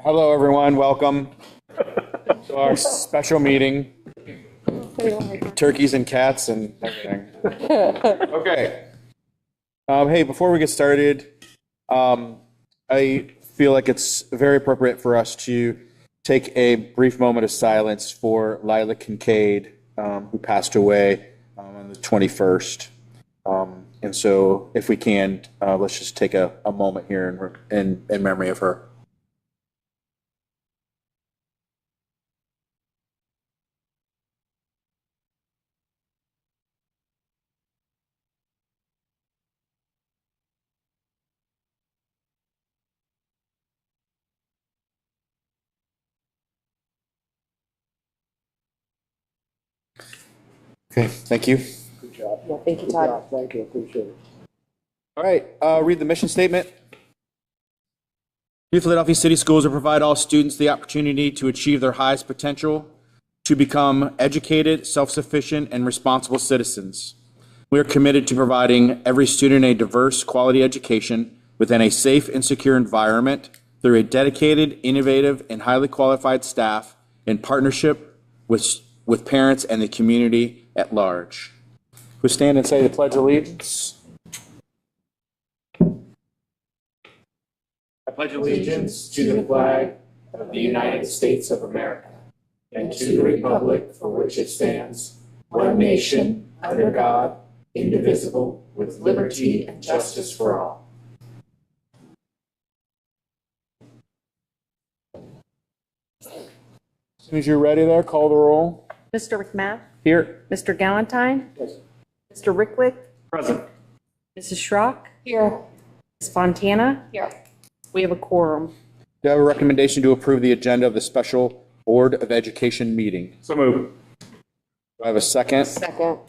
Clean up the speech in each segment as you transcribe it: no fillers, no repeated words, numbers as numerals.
Hello, everyone. Welcome to our special meeting. Turkeys and cats and everything. Okay. Hey, before we get started, I feel like it's very appropriate for us to take a brief moment of silence for Lila Kincaid, who passed away on the 21st. And so, if we can, let's just take a moment here in memory of her. Okay, thank you. Good job. Yeah, thank you, Good Todd. job. Thank you. Appreciate it. All right, read the mission statement. New Philadelphia City Schools will provide all students the opportunity to achieve their highest potential, to become educated, self-sufficient, and responsible citizens. We are committed to providing every student a diverse, quality education within a safe and secure environment through a dedicated, innovative, and highly qualified staff in partnership with parents and the community at large. We stand and say the Pledge of Allegiance. I pledge Allegiance to the flag of the United States of America and to the republic for which it stands, one nation, under God, indivisible, with liberty and justice for all. As soon as you're ready there, call the roll. Mr. McMath, Here. Mr. Galantine, Yes. Mr. Ricklick, Present. Mrs. Schrock, Here. Ms. Fontana. Here. We have a quorum. Do I have a recommendation to approve the agenda of the Special Board of Education meeting? So move. Do I have a second? Second.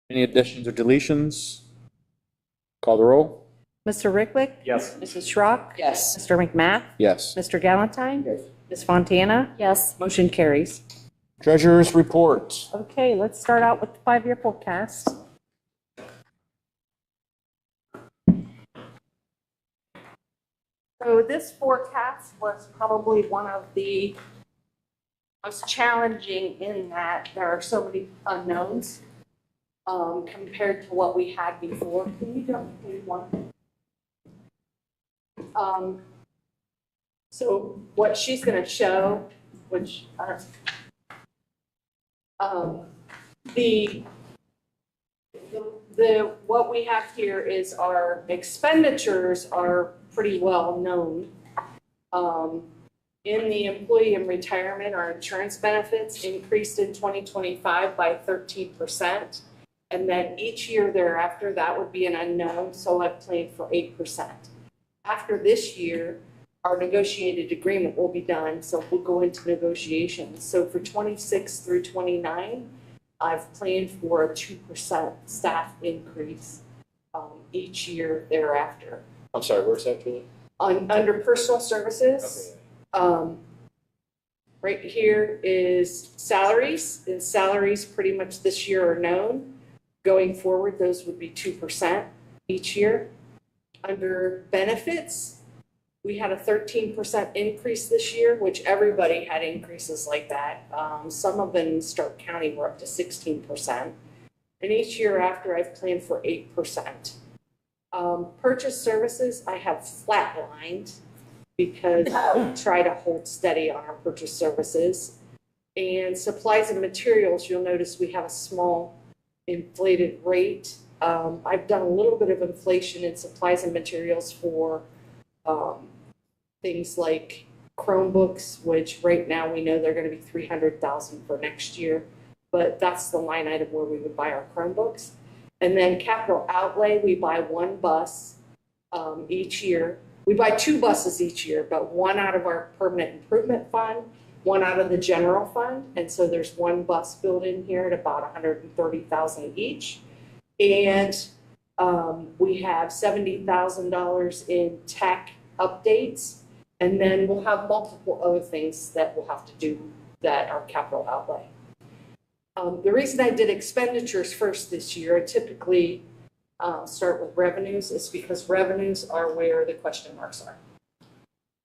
Any additions or deletions? Call the roll. Mr. Ricklick, Yes. Mrs. Schrock. Yes. Mr. McMath, Yes. Mr. Galantine, Yes. Ms. Fontana. Yes. Motion carries. Treasurer's report. Okay, let's start out with the 5-year forecast. So this forecast was probably one of the most challenging in that there are so many unknowns compared to what we had before. Can you jump to page 1? So what she's going to show, which what we have here is our expenditures are pretty well known. In the employee and retirement, our insurance benefits increased in 2025 by 13%. And then each year thereafter, that would be an unknown, so I've planned for 8%. After this year, our negotiated agreement will be done, so we'll go into negotiations. So for 26 through 29, I've planned for a 2% staff increase each year thereafter. I'm sorry, where's that, Julie? Under personal services, right here is salaries, and salaries pretty much this year are known. Going forward, those would be 2% each year. Under benefits, we had a 13% increase this year, which everybody had increases like that. Some of them in Stark County were up to 16%. And each year after, I've planned for 8%. Purchase services, I have flatlined because we try to hold steady on our purchase services. And supplies and materials, you'll notice we have a small inflated rate. I've done a little bit of inflation in supplies and materials for things like Chromebooks, which right now we know they're going to be $300,000 for next year, but that's the line item where we would buy our Chromebooks. And then capital outlay, we buy one bus each year. We buy 2 buses each year, but one out of our permanent improvement fund, one out of the general fund. And so there's one bus built in here at about $130,000 each. And we have $70,000 in tech updates. And then we'll have multiple other things that we'll have to do that are capital outlay. The reason I did expenditures first this year, I typically start with revenues, is because revenues are where the question marks are.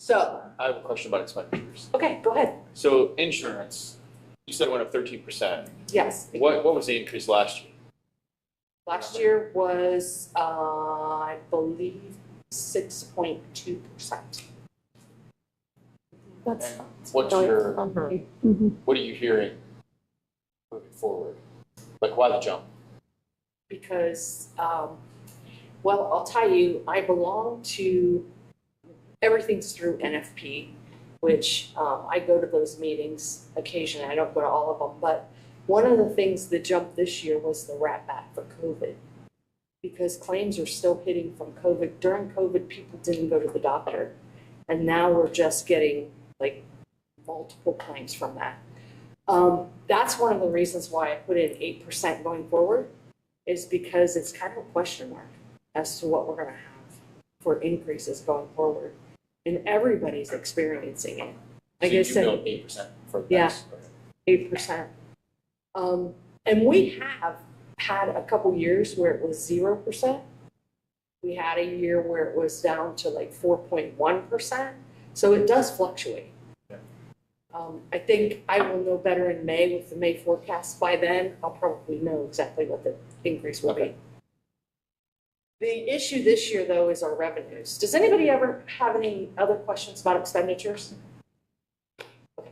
So, I have a question about expenditures. okay, go ahead. So insurance, you said it went up 13%. Yes. What was the increase last year? Last year was, I believe, 6.2%. That's And what's your, Mhm. what are you hearing moving forward? Like, why the jump? Because, well, I'll tell you, I belong to, everything's through NFP, which I go to those meetings occasionally. I don't go to all of them, but one of the things that jumped this year was the wrap back for COVID. Because claims are still hitting from COVID. During COVID, people didn't go to the doctor. And now we're just getting like multiple claims from that. That's one of the reasons why I put in 8% going forward, is because it's kind of a question mark as to what we're gonna have for increases going forward. And everybody's experiencing it. Like So I you said, built 8% for Yeah. next. 8%. And we have had a couple years where it was 0%. We had a year where it was down to like 4.1%. So it does fluctuate. Yeah. I think I will know better in May with the May forecast. By then, I'll probably know exactly what the increase will be. The issue this year, though, is our revenues. Does anybody ever have any other questions about expenditures? Okay.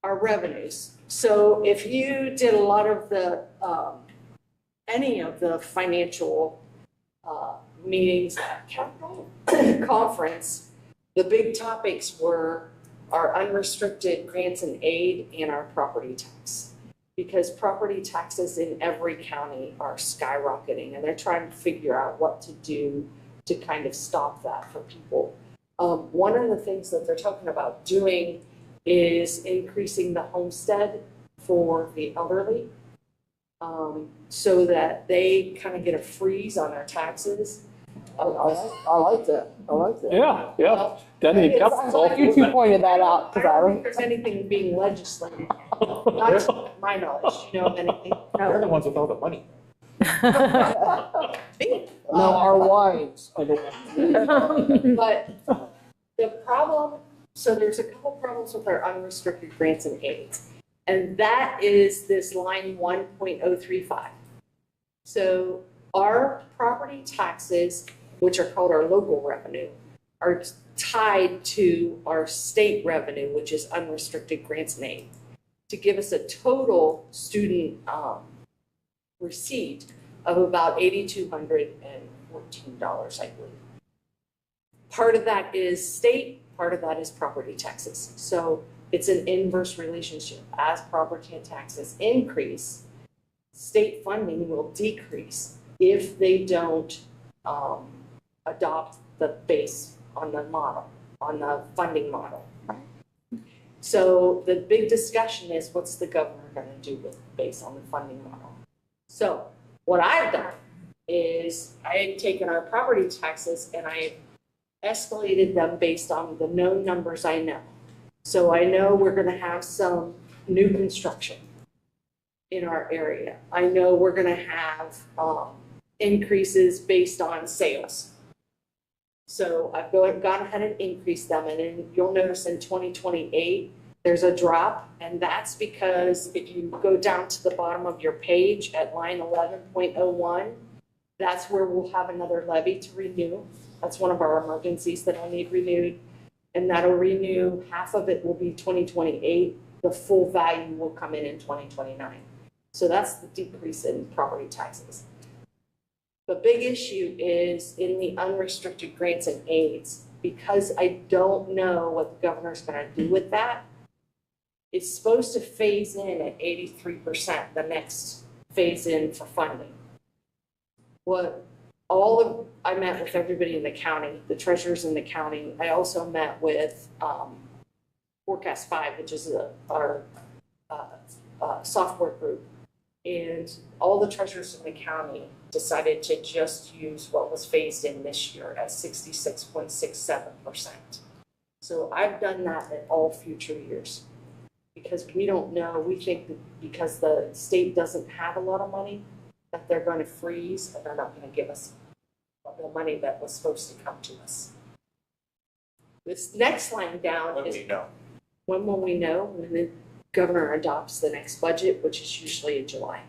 Our revenues. So if you did a lot of the, any of the financial meetings at Capitol Conference, the big topics were our unrestricted grants and aid and our property tax. Because property taxes in every county are skyrocketing, and they're trying to figure out what to do to kind of stop that for people. One of the things that they're talking about doing is increasing the homestead for the elderly, so that they kind of get a freeze on their taxes. I like that, I like that. Yeah, yeah. Danny It's- Cap's all You for that. pointed that out, I don't think there's anything being legislated, not to my knowledge, you know of anything. They're the ones with all the money. No, our wives are the ones. But the problem, so there's a couple problems with our unrestricted grants and aids. And that is this line 1.035. So our property taxes, which are called our local revenue, are tied to our state revenue, which is unrestricted grants and aid, to give us a total student receipt of about $8,214, I believe. Part of that is state, part of that is property taxes. So it's an inverse relationship. As property taxes increase, state funding will decrease if they don't adopt the base on the model, on the funding model. So the big discussion is, what's the governor going to do with based on the funding model? So what I've done is I had taken our property taxes and I escalated them based on the known numbers I know. So I know we're going to have some new construction in our area. I know we're going to have increases based on sales. So I've gone ahead and increased them, and then you'll notice in 2028, there's a drop, and that's because if you go down to the bottom of your page at line 11.01, that's where we'll have another levy to renew. That's one of our emergencies that'll need renewed, and that'll renew, half of it will be 2028, the full value will come in 2029. So that's the decrease in property taxes. The big issue is in the unrestricted grants and aids, because I don't know what the governor's going to do with that. It's supposed to phase in at 83%, the next phase in for funding. I met with everybody in the county, the treasurers in the county. I also met with Forecast 5, which is our software group. And all the treasurers in the county decided to just use what was phased in this year at 66.67%. So I've done that in all future years because we don't know. We think that because the state doesn't have a lot of money, that they're going to freeze and they're not going to give us the money that was supposed to come to us. This next line down When is we know. when will we know? When the governor adopts the next budget, which is usually in July.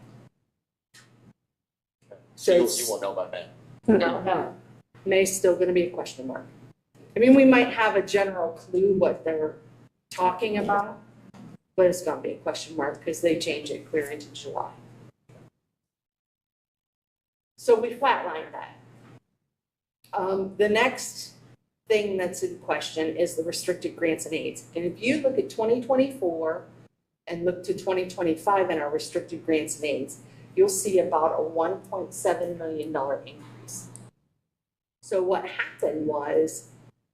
So you it's- won't know by May. No. May's still gonna be a question mark. I mean, we might have a general clue what they're talking about, but it's gonna be a question mark because they change it clear into July. So we flatlined that. The next thing that's in question is the restricted grants and aids. And if you look at 2024 and look to 2025 in our restricted grants and aids, you'll see about a $1.7 million increase. So what happened was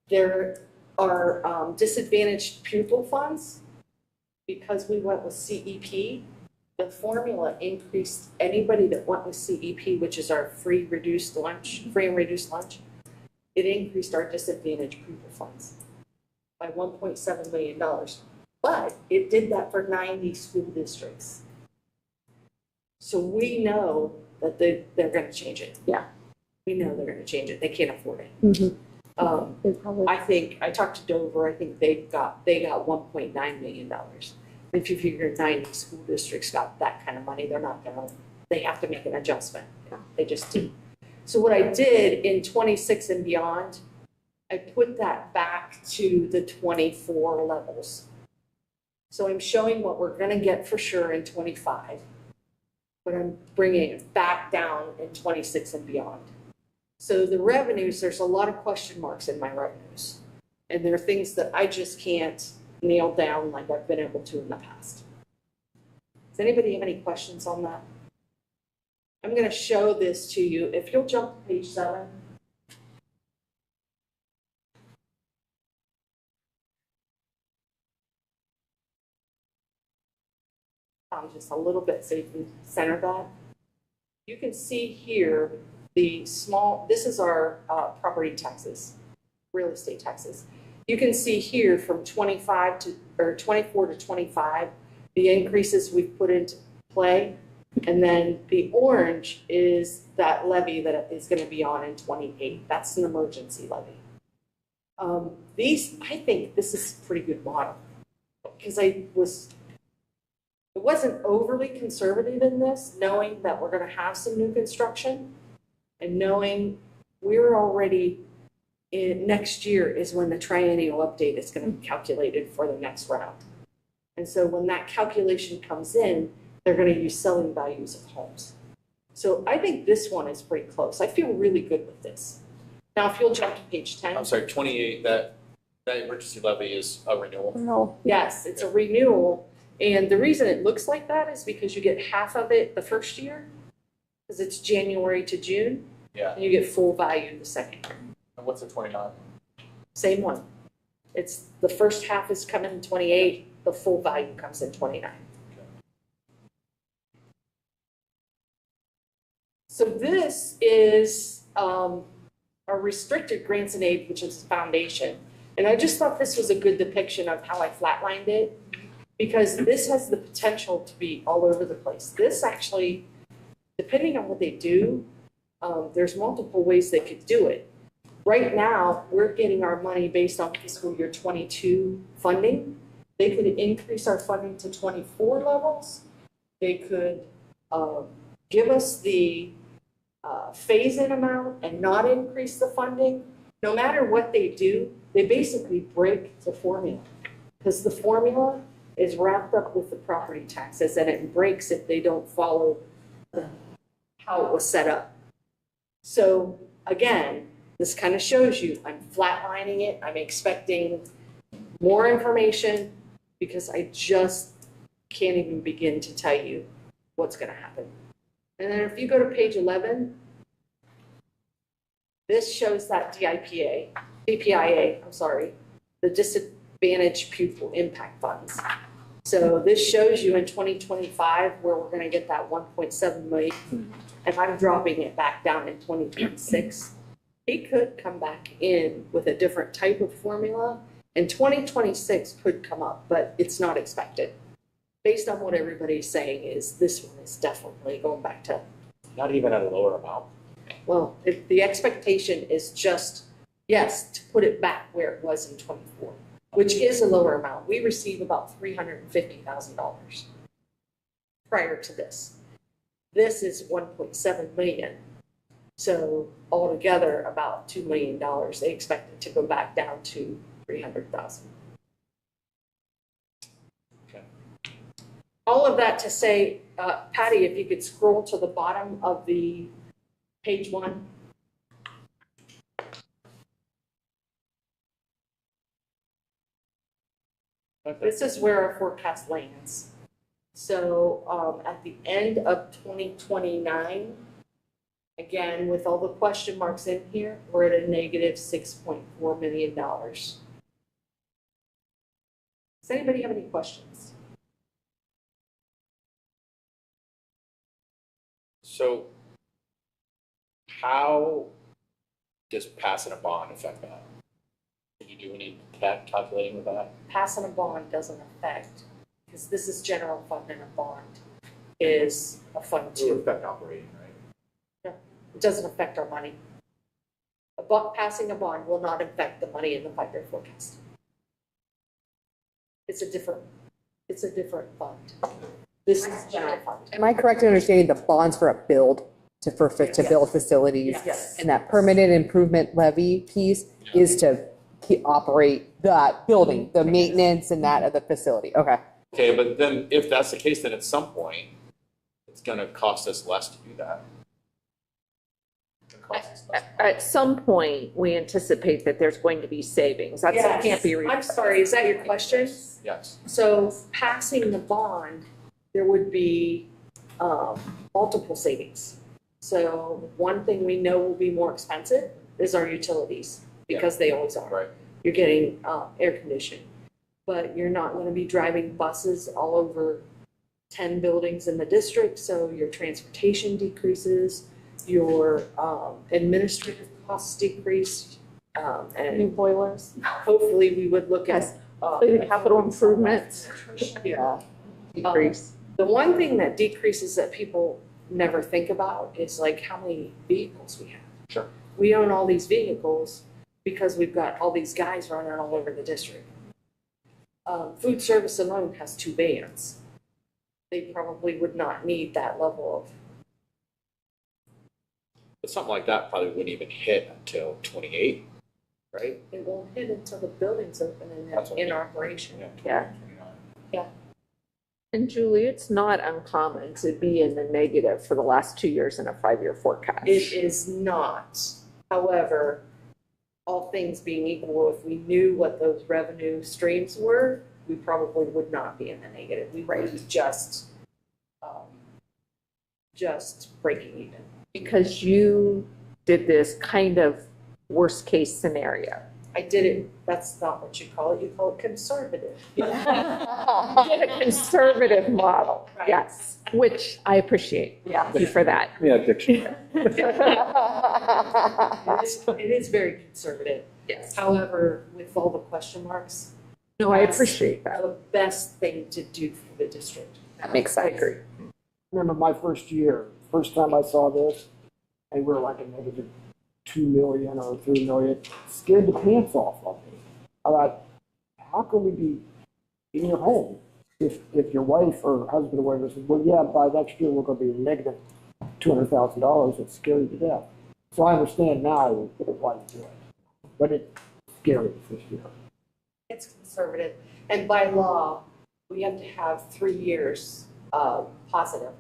there are disadvantaged pupil funds. Because we went with CEP, the formula increased anybody that went with CEP, which is our free and reduced lunch, it increased our disadvantaged pupil funds by $1.7 million. But it did that for 90 school districts. So we know that they're gonna change it. Yeah. We know they're gonna change it. They can't afford it. Mhm. They I think, I talked to Dover, I think they got $1.9 million. If you figure 90 school districts got that kind of money, they're not gonna, they have to make an adjustment. They just do. So what I did in 26 and beyond, I put that back to the 24 levels. So I'm showing what we're gonna get for sure in 25, but I'm bringing it back down in 26 and beyond. So the revenues, there's a lot of question marks in my revenues. And there are things that I just can't nail down like I've been able to in the past. Does anybody have any questions on that? I'm going to show this to you. If you'll jump to page 7. Just a little bit so you can center that. You can see here the small, this is our property taxes, real estate taxes. You can see here from 24 to 25, the increases we've put into play. And then the orange is that levy that is going to be on in 28. That's an emergency levy. I think this is a pretty good model because it wasn't overly conservative in this, knowing that we're going to have some new construction and knowing we're already next year is when the triennial update is going to be calculated for the next round. And so when that calculation comes in, they're going to use selling values of homes. So I think this one is pretty close. I feel really good with this. Now, if you'll jump to page 10. I'm sorry, 28, that emergency levy is a renewal. No. Yes, it's a renewal. And the reason it looks like that is because you get half of it the first year, because it's January to June. Yeah. And you get full value the second year. And what's the 29? Same one. It's the first half is coming in 28, the full value comes in 29. So this is our restricted grants and aid, which is the foundation. And I just thought this was a good depiction of how I flatlined it, because this has the potential to be all over the place. This actually, depending on what they do, there's multiple ways they could do it. Right now, we're getting our money based on fiscal year 22 funding. They could increase our funding to 24 levels. They could give us the phase-in amount and not increase the funding. No matter what they do, they basically break the formula, because the formula is wrapped up with the property taxes and it breaks if they don't follow how it was set up. So again, this kind of shows you I'm flatlining it. I'm expecting more information because I just can't even begin to tell you what's going to happen. And then if you go to page 11, this shows that DPIA, the Disadvantaged Pupil Impact Funds. So this shows you in 2025 where we're going to get that 1.7 million, and I'm dropping it back down in 2026. It could come back in with a different type of formula, and 2026 could come up, but it's not expected. Based on what everybody's saying is this one is definitely going back to, Not even at a lower amount. well, the expectation is just Yes, to put it back where it was in '24, which is a lower amount. We receive about $350,000 prior to this. This is 1.7 million. So altogether, about $2 million. They expect it to go back down to 300,000. Okay. All of that to say, Patty, if you could scroll to the bottom of the page 1. This is where our forecast lands. So at the end of 2029, again, with all the question marks in here, we're at a negative $6.4 million. Does anybody have any questions? So how does passing a bond affect that? Did you do any calculating with that? Passing a bond doesn't affect, because this is general fund and a bond is a fund It would too. affect operating, right? It doesn't affect our money. Passing a bond will not affect the money in the 5-year forecast. It's a different fund. This is general fund. Am I correct in understanding the bonds for a build, to build facilities? Yes. And that permanent improvement levy piece is to operate that building, the maintenance and that of the facility? Okay. Okay, but then if that's the case, then at some point, it's gonna cost us less to do that. It's gonna cost us less. At some point, we anticipate that there's going to be savings. That Yes. can't be. I'm sorry, is that your question? Yes. So passing the bond, there would be multiple savings. So one thing we know will be more expensive is our utilities, because they always are. Right. You're getting air conditioning, but you're not going to be driving buses all over 10 buildings in the district, so your transportation decreases, your administrative costs decrease, New and boilers, hopefully we would look at the capital improvements. Yeah. Decrease. The one thing that decreases that people never think about is like how many vehicles we have. Sure. We own all these vehicles because we've got all these guys running all over the district. Food service alone has 2 vans. They probably would not need that level of. But something like that probably wouldn't even hit until 28, right? It won't hit until the building's open and That's what I in mean. operation. Yeah. 29. And Julie, it's not uncommon to be in the negative for the last 2 years in a 5-year forecast. It is not. However, all things being equal, if we knew what those revenue streams were, we probably would not be in the negative. We would be just breaking even. Because you did this kind of worst case scenario. I did it, that's not what you call it, you call it conservative. You did a conservative model, Right. yes, which I appreciate. Thank you for that. Yeah, Diction. It is very conservative. Yes. However, with all the question marks, No, I appreciate that. the best thing to do for the district. That makes sense. Remember my first year, first time I saw this, and we were like a negative 2 million or 3 million, scared the pants off of me. I thought, how can we be in your home if your wife or husband or whatever says, well, yeah, by next year we're going to be negative $200,000, it's scary to death. So I understand now why you do it, but it's scary this year. It's conservative, and by law, we have to have 3 years positive.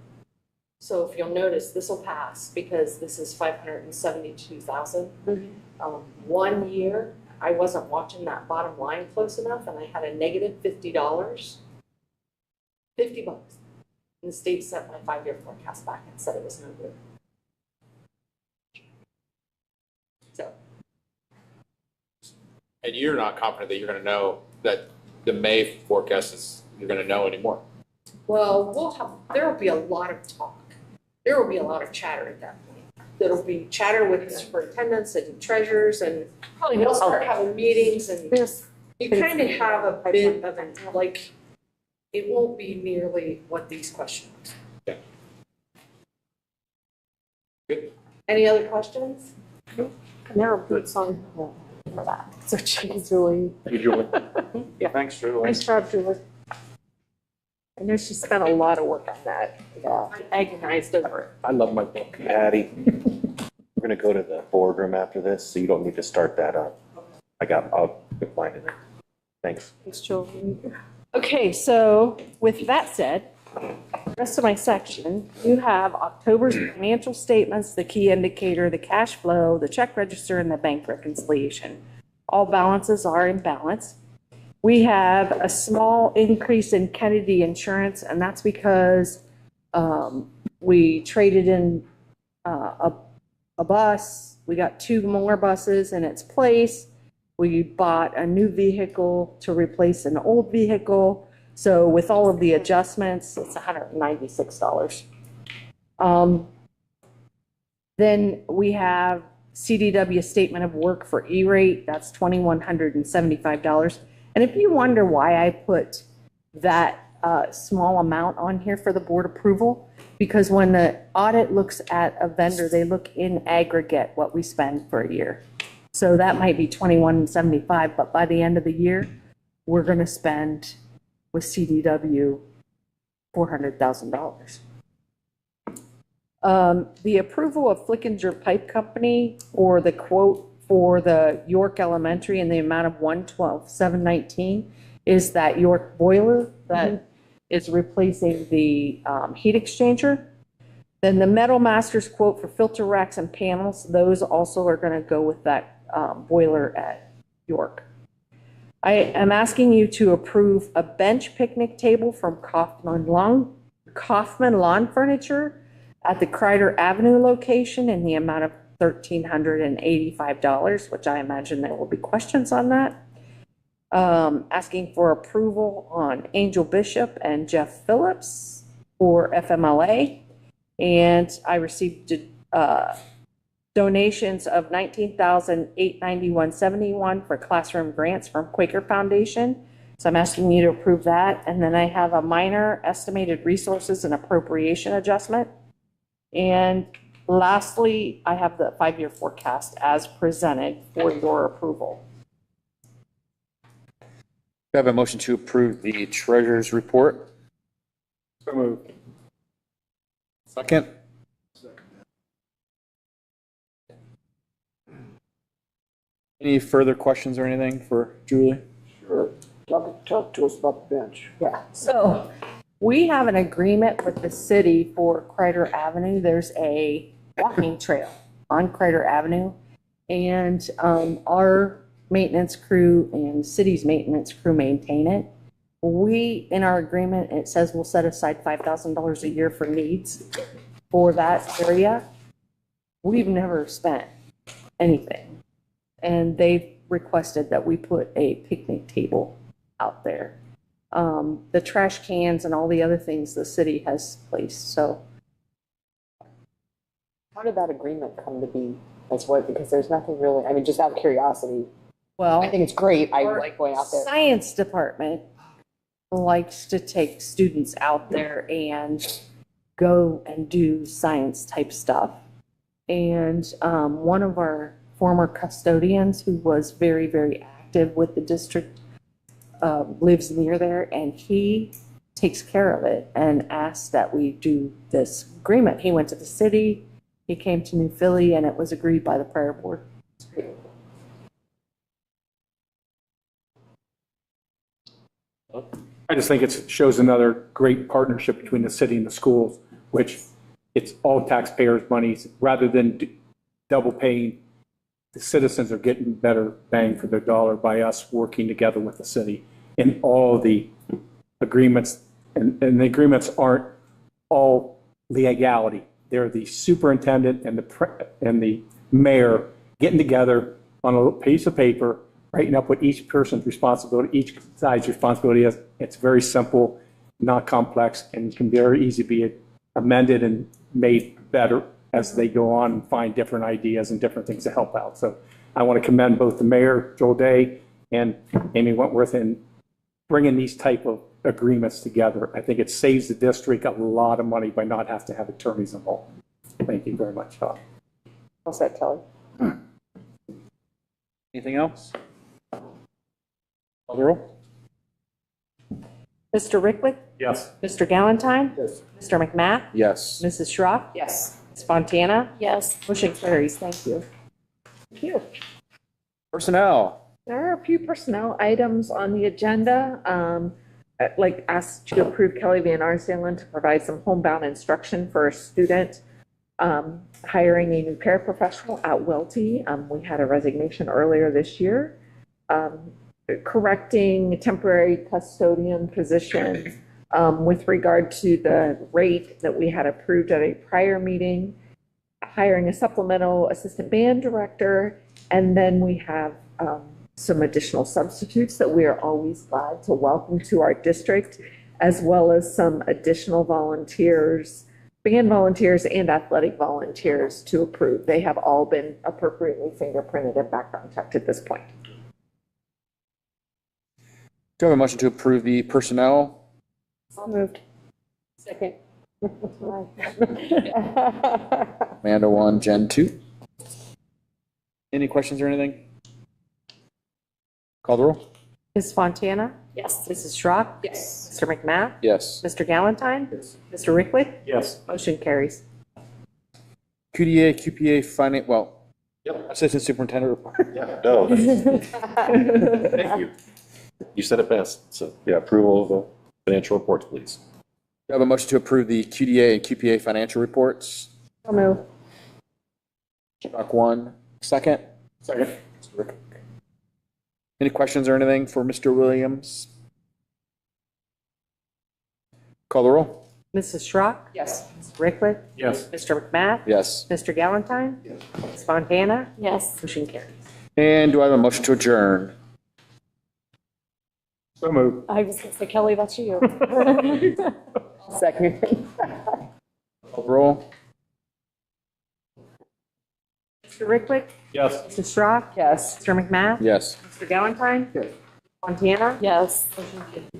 So if you'll notice, this will pass because this is 572,000. 1 year, I wasn't watching that bottom line close enough, and I had a negative $50. $50. And the state sent my 5-year forecast back and said it was no good. So. And you're not confident that you're gonna know that the May forecast is, you're gonna know anymore. Well, there will be a lot of talk. There will be a lot of chatter at that point. There'll be chatter with the superintendents and treasurers, and Probably we'll no start having meetings, and There's, you kind of have a bit of an, like, it won't be nearly what these questions. Yeah. Good. Any other questions? there are boots on, for that. So geez, Julie. Thank you, Julie. Thanks, Julie. Nice job, Julie. I know she spent a lot of work on that. Yeah. I agonized over it. I love my book. Patty, we're gonna go to the boardroom after this, so you don't need to start that up. I'll put mine in there. Thanks. Thanks, Julie. Okay, so with that said, the rest of my section, you have October's financial statements, the key indicator, the cash flow, the check register, and the bank reconciliation. All balances are in balance. We have a small increase in Kennedy Insurance, and that's because we traded in a bus. We got 2 more buses in its place. We bought a new vehicle to replace an old vehicle. So with all of the adjustments, it's $196. Then we have CDW statement of work for E-rate. That's $2,175. And if you wonder why I put that small amount on here for the board approval, because when the audit looks at a vendor, they look in aggregate what we spend for a year. So that might be $2,175, but by the end of the year, we're going to spend with CDW $400,000. The approval of Flickinger Pipe Company or the quote for the York Elementary in the amount of $112,719 is that York boiler that is replacing the heat exchanger. Then the Metal Masters quote for filter racks and panels, those also are going to go with that boiler at York. I am asking you to approve a bench picnic table from Kaufman Lawn Furniture at the Kreider Avenue location in the amount of $1,385, which I imagine there will be questions on that. Asking for approval on Angel Bishop and Jeff Phillips for FMLA. And I received donations of $19,891.71 for classroom grants from Quaker Foundation. So I'm asking you to approve that. And then I have a minor estimated resources and appropriation adjustment. And lastly, I have the 5-year forecast as presented for your approval. I have a motion to approve the treasurer's report. So moved. Second. Any further questions or anything for Julie? Sure. Talk to us about the bench. Yeah, so we have an agreement with the city for Kreider Avenue. There's a walking trail on Kreider Avenue. And our maintenance crew and city's maintenance crew maintain it. We, in our agreement, it says we'll set aside $5,000 a year for needs for that area. We've never spent anything. And they've requested that we put a picnic table out there. The trash cans and all the other things the city has placed, so. How did that agreement come to be? As what? Because there's nothing really, I mean, just out of curiosity. Well, I think it's great. I our like going out there. Science department likes to take students out there and go and do science type stuff. And one of our former custodians who was very, very active with the district lives near there, and he takes care of it and asked that we do this agreement. He went to the city, he came to New Philly, and it was agreed by the prayer board. I just think it shows another great partnership between the city and the schools, which it's all taxpayers' monies. Rather than double paying, the citizens are getting better bang for their dollar by us working together with the city. And all the agreements, and the agreements aren't all legality. They're the superintendent and the mayor getting together on a piece of paper, writing up what each person's responsibility, each side's responsibility is. It's very simple, not complex, and can be very easy to be amended and made better as they go on and find different ideas and different things to help out. So I want to commend both the mayor, Joel Day, and Amy Wentworth in bringing these type of agreements together. I think it saves the district a lot of money by not having to have attorneys involved. Thank you very much. What's that, Kelly? Anything else? Call the roll. Mr. Ricklick? Yes. Mr. Galantine? Yes. Mr. McMath? Yes. Mrs. Schrock? Yes. Ms. Fontana? Yes. Motion carries. Thank you. Thank you. Personnel. There are a few personnel items on the agenda. I'd like asked to approve Kelly Van Arsdalen to provide some homebound instruction for a student hiring a new paraprofessional at Welty. We had a resignation earlier this year. Correcting a temporary custodian position with regard to the rate that we had approved at a prior meeting, hiring a supplemental assistant band director, and then we have some additional substitutes that we are always glad to welcome to our district, as well as some additional volunteers, band volunteers and athletic volunteers to approve. They have all been appropriately fingerprinted and background checked at this point. Do I have a motion to approve the personnel? So moved. Second. Amanda 1, Jen 2. Any questions or anything? Call the roll. Ms. Fontana? Yes. Mrs. Schrock? Yes. Mr. McMath? Yes. Mr. Galantine? Yes. Mr. Ricklick? Yes. Motion carries. QDA, QPA, finance, well, Yep. Assistant Superintendent report. Yeah, no. Thank you. You said it best. So, yeah, approval of the financial reports, please. Do I have a motion to approve the QDA and QPA financial reports? So moved. Doc 1, second. Second. Mr. Rick. Any questions or anything for Mr. Williams? Call the roll. Mrs. Schrock? Yes. Mr. Ricklick? Yes. Mr. McMath? Yes. Mr. Galantine? Ms. Fontana? Yes. Motion carries. And do I have a motion to adjourn? So moved. I was going to say, Kelly, that's you. Second. Call the roll. Mr. Ricklick? Yes. Mrs. Schrock? Yes. Mr. McMath? Yes. Mr. Galantine? Yes. Fontana? Yes. Motion carries.